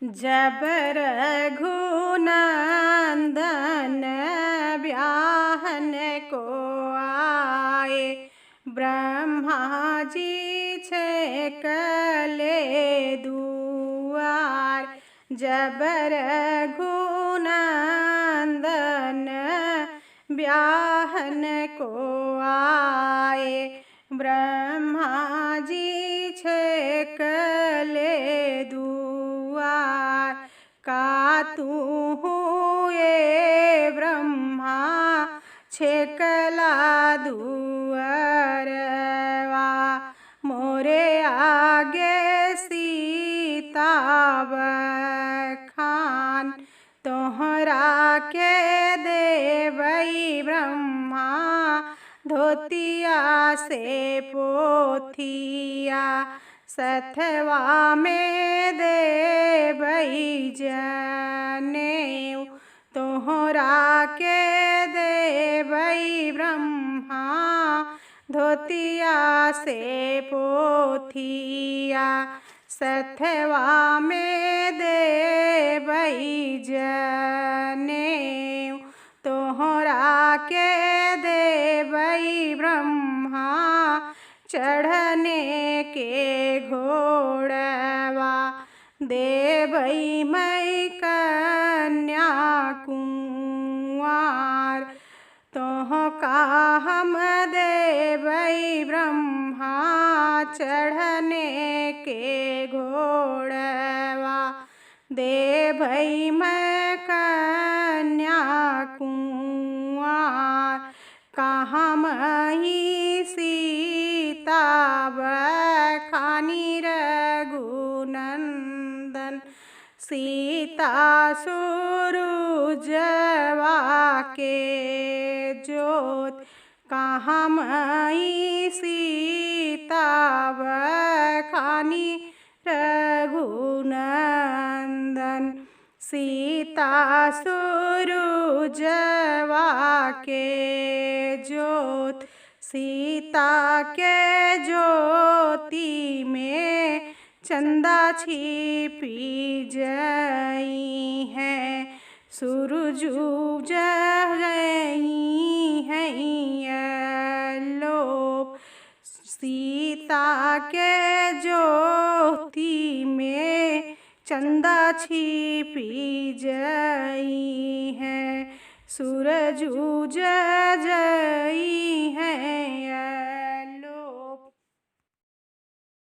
जब रघुनंदन ब्याहन को आए, ब्रह्मा जी छेकले दुआर। जब रघुनंदन ब्याहन को आए, ब्रह्मा जी छेकले दुआर। का तू हुए ब्रह्मा छेकला दुअरवा, मोरे आगे सीता बखान। तोहरा के देवई ब्रह्मा धोतिया से पोथिया, सथवा में देवई जनेऊ। तोहरा के देवई ब्रह्मा धोतिया से पोथिया, सथवा में देवई जनेऊ। तोहरा के देवई ब्रह्मा चढ़ने के घोड़वा, देवई मई कन्या कुंवार। तोह का हम देवई ब्रह्मा चढ़ने के घोड़वा, देवई मैं कन्या कुंवार। कहाँ मही सीता बखानी रघुनंदन, सीता सूरुजवा के जोत। कहाँ मई सीता बखानी रघुनंदन, सीता सूरुजवा के जोत। सीता के ज्योति में चंदा छिपी जई है, सूरज उग गई है लोप। सीता के ज्योति में चंदा छिपी जई है, सूरज उग जई है